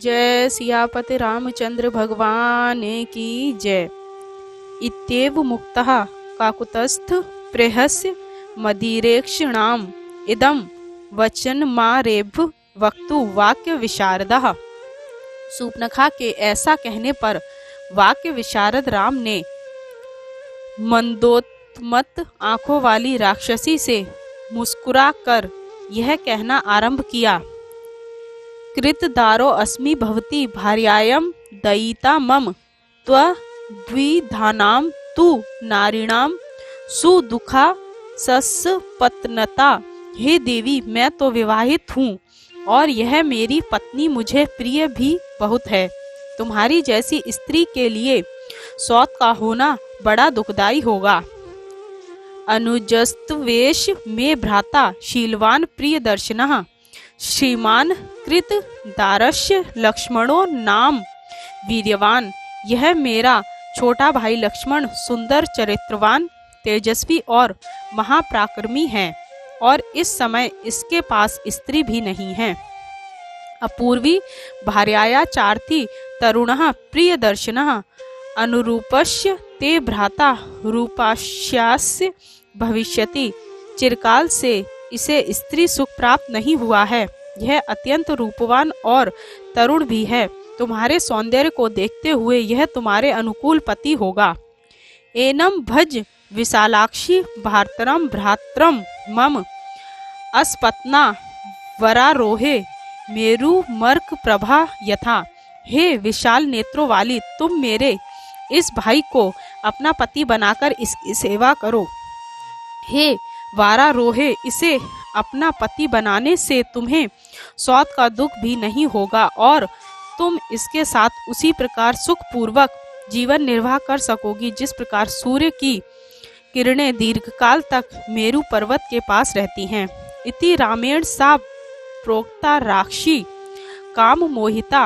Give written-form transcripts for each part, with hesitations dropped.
जय सियापति रामचंद्र भगवान की जय। इत्येव मुक्तः काकुतस्थ प्रेहस्य मदीरेक्षणाम इदं वचनमारेभ वक्तु वाक्य विशारदः। सूर्पनखा के ऐसा कहने पर वाक्य विशारद राम ने मंदोत्मत आंखों वाली राक्षसी से मुस्कुरा कर यह कहना आरंभ किया। कृतदारो अस्मि भवती भार्यायं दयिता मम त्वद्विधानां तु नारीणां सुदुखा सस्पत्नता। हे देवी, मैं तो विवाहित हूँ और यह मेरी पत्नी मुझे प्रिय भी बहुत है। तुम्हारी जैसी स्त्री के लिए सौत का होना बड़ा दुखदायी होगा। अनुजस्तवेश में भ्राता शीलवान प्रिय दर्शनः श्रीमान कृत दारस्य लक्ष्मणो नाम वीर्यवान। यह मेरा छोटा भाई लक्ष्मण सुंदर चरित्रवान तेजस्वी और महापराक्रमी है और इस समय इसके पास स्त्री भी नहीं है। अपूर्वी भार्याया चार्थी तरुणः प्रिय दर्शनः अनुरूपस्य ते भ्राता रूपास्यास्य भविष्यति। चिरकाल से इसे स्त्री सुख प्राप्त नहीं हुआ है। यह अत्यंत रूपवान और तरुण भी है। तुम्हारे सौंदर्य को देखते हुए यह तुम्हारे अनुकूल पति होगा। एनम भज विशालाक्षी भारतरम भ्रात्रम मम अस्पतना वरारोहे मेरु मर्क प्रभा यथा। हे विशाल नेत्रों वाली, तुम मेरे इस भाई को अपना पति बनाकर इसकी सेवा करो। हे वारारोहे, इसे अपना पति बनाने से तुम्हें सौत का दुख भी नहीं होगा और तुम इसके साथ उसी प्रकार सुख पूर्वक जीवन निर्वाह कर सकोगी जिस प्रकार सूर्य की किरणें दीर्घकाल तक मेरु पर्वत के पास रहती हैं। इति रामेण सा प्रोक्ता राक्षी काम मोहिता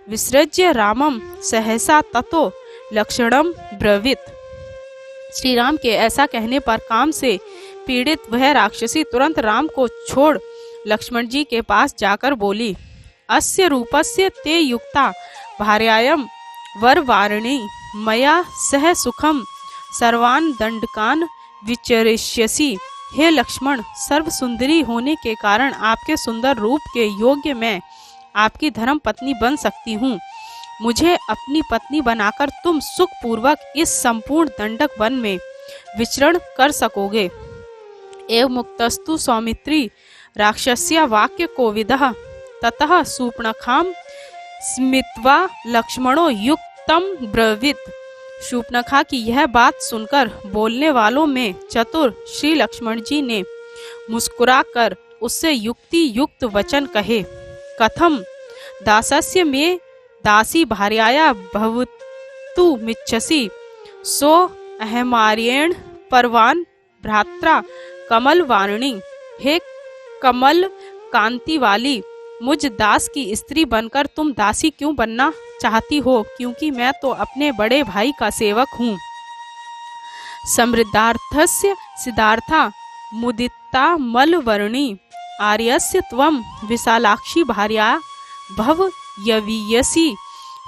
विसृज्य रामम सहसा ततो लक्षणम ब्रवीत। श्री राम के ऐसा कहने पर काम से पीड़ित वह राक्षसी तुरंत राम को छोड़ लक्ष्मण जी के पास जाकर बोली, अस्य रूपस्य ते युक्ता भार्यायं वरवारिणी मया सह सुखम सर्वान दंडकान विचरिष्यसि। हे लक्ष्मण, सर्व सुंदरी होने के कारण आपके सुंदर रूप के योग्य मैं आपकी धर्म पत्नी बन सकती हूँ। मुझे अपनी पत्नी बनाकर तुम सुख पूर्वक इस संपूर्ण दंडक वन में विचरण कर सकोगे। एवं मुक्तस्तु सौमित्री राक्षस्या वाक्य कोविदः ततः सूर्पनखां स्मित्वा लक्ष्मणो युक्तम ब्रवीत। शूर्पनखा की यह बात सुनकर बोलने वालों में चतुर श्री लक्ष्मण जी ने मुस्कुराकर उससे युक्ति युक्त वचन कहे। कथम दासस्य में दासी भार्याया भवतु मिच्छसि सो अहमार्येण परवान भ्रात्रा कमल वारिणी। हे कमल कांति वाली, मुझ दास की स्त्री बनकर तुम दासी क्यों बनना चाहती हो, क्योंकि मैं तो अपने बड़े भाई का सेवक हूँ। समृद्धार्थस्य सिद्धार्था मुदिता मलवर्णी आर्यस्य त्वं विशालाक्षी भार्या भव यवीयसी।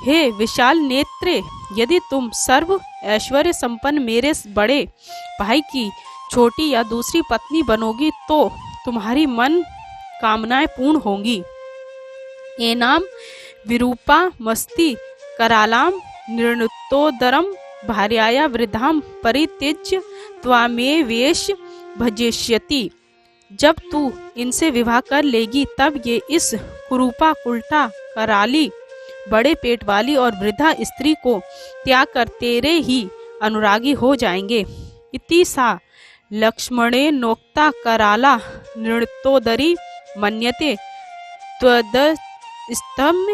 हे विशाल नेत्रे, यदि तुम सर्व ऐश्वर्य संपन्न मेरे बड़े भाई की छोटी या दूसरी पत्नी बनोगी तो तुम्हारी मन कामनाएं पूर्ण होंगी। एनाम विरूपा मस्ति करालाम निर्णतोदरम भार्याया वृद्धाम परित्यज्य त्वामेवेश भजिष्यति। जब तू इनसे विवाह कर लेगी तब ये इस कुरूपा उल्टा कराली बड़े पेट वाली और वृद्धा स्त्री को त्याग कर तेरे ही अनुरागी हो जाएंगे। इति सा लक्ष्मणे नोक्ता कराला नृतोदरी मन्यते त्वदस्तम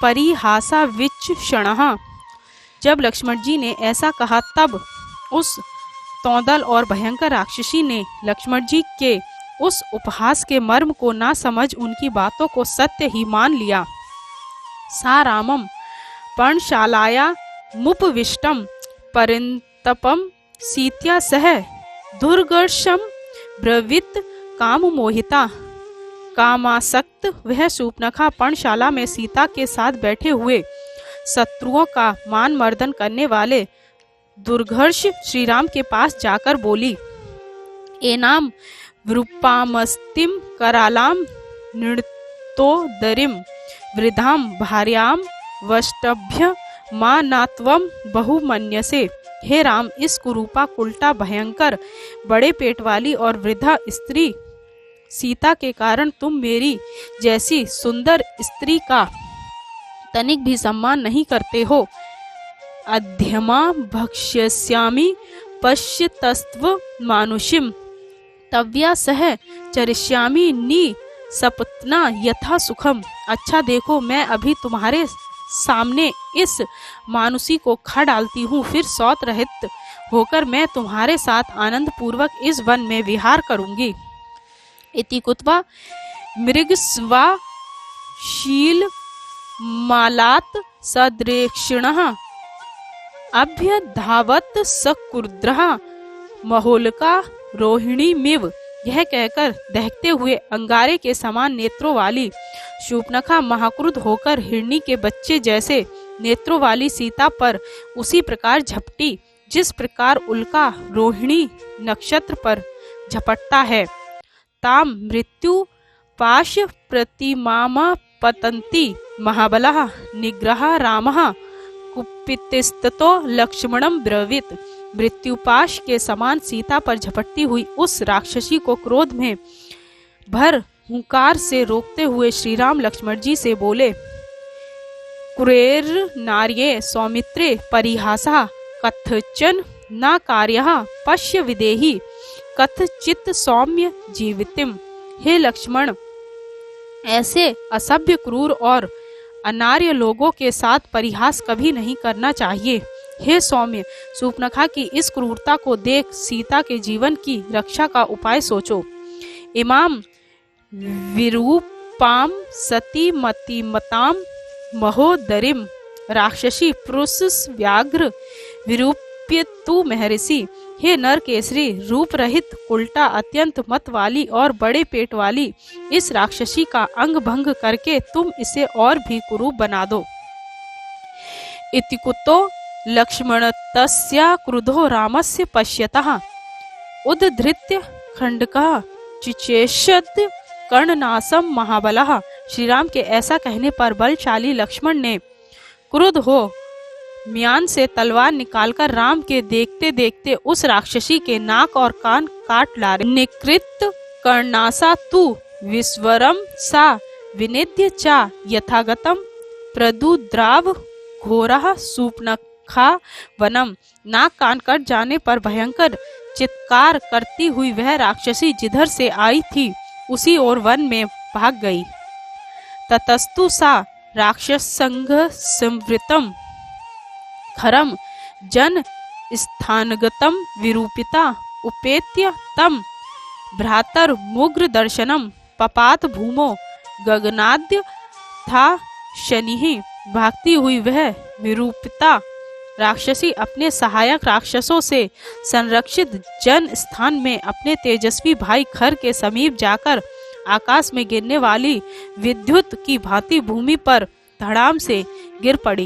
परिहासा विचक्षणः। जब लक्ष्मण जी ने ऐसा कहा तब उस तौदल और भयंकर राक्षसी ने लक्ष्मण जी के उस उपहास के मर्म को ना समझ उनकी बातों को सत्य ही मान लिया। सा रामम पर्णशालाया मुपविष्टम परिंतपम सीत्या सह दुर्गर्षम ब्रवीत काम मोहिता कामासक्त वह शूर्पणखा पर्णशाला में सीता के साथ बैठे हुए शत्रुओं का मान मर्दन करने वाले दुर्धर्ष श्री राम के पास जाकर बोली, एनाम वृपामस्तिम करालाम नृतोदरिम वृद्धाम भार्याम वष्टभ्य मां नात्वम बहुमन्यसे। हे राम, इस कुरूपा कुल्टा भयंकर बड़े पेट वाली और वृद्धा स्त्री सीता के कारण तुम मेरी जैसी सुंदर स्त्री का तनिक भी सम्मान नहीं करते हो। अध्यमा भक्ष्यस्यामि पश्यतस्त्व मानुषिम तव्या सह चरिष्यामि नि सपत्ना यथा सुखम। अच्छा देखो, मैं अभी तुम्हारे सामने इस मानुषी को खा डालती हूँ, फिर सौत रहित होकर मैं तुम्हारे साथ आनंद पूर्वक इस वन में विहार करूंगी। इति कुत्वा मृगस्वा शील मालात सदृक्षिणः अभ्यधावत सकुर्द्रः महोलका रोहिणीमिव। यह कहकर दहकते हुए अंगारे के समान नेत्रों वाली शूर्पणखा महाक्रुद्ध होकर हिरणी के बच्चे जैसे नेत्रों वाली सीता पर उसी प्रकार झपटी जिस प्रकार उल्का रोहिणी नक्षत्र पर झपटता है। ताम मृत्यु पाश प्रतिमाम पतंती महाबलः निग्रह रामः कुपितस्ततो लक्ष्मणं ब्रवीत। मृत्युपाश के समान सीता पर झपटती हुई उस राक्षसी को क्रोध में भर हुंकार से रोकते हुए श्री राम लक्ष्मण जी से बोले, कुरेर नार्ये सौमित्रे परिहासः कथचन न कार्यः पश्य विदेहि कथचित सौम्य जीवितिम। हे लक्ष्मण, ऐसे असभ्य क्रूर और अनार्य लोगों के साथ परिहास कभी नहीं करना चाहिए। हे सौम्य, शूर्पणखा की इस क्रूरता को देख सीता के जीवन की रक्षा का उपाय सोचो। इमाम विरूपाम सती मतिमताम महोदरिम राक्षसी पुरुष व्याघ्र विरूप्य तु महर्षि। हे नर केसरी, रूप रहित उल्टा अत्यंत मत वाली और बड़े पेट वाली इस राक्षसी का अंग भंग करके तुम इसे और भी कुरूप बना दो। इति कुतो लक्ष्मण तस्या क्रुधो रामस्य पश्यतः उद्धृत्य खंडकः चिचेषत कर्णनासम महाबलः। श्री राम के ऐसा कहने पर बलशाली लक्ष्मण ने क्रुद्ध हो म्यान से तलवार निकालकर राम के देखते देखते उस राक्षसी के नाक और कान काट डाले। निकृत कर्णासा तु विस्वरम सा विनिध्य चा यथागतम प्रदुद्राव घोरः शूर्पणखा वनम। नाक कान कट जाने पर भयंकर चित्कार करती हुई वह राक्षसी जिधर से आई थी उसी ओर वन में भाग गई। ततस्तु सा राक्षस संघ संवृतम खरम जन स्थानगतम विरूपिता उपेत्य तम भ्रातर मुग्र दर्शनम पपात भूमो गगनाद्य था शनि। भागती हुई वह विरूपिता राक्षसी अपने सहायक राक्षसों से संरक्षित जन स्थान में अपने तेजस्वी भाई खर के समीप जाकर आकाश में गिरने वाली विद्युत की भांति भूमि पर धड़ाम से गिर पड़ी।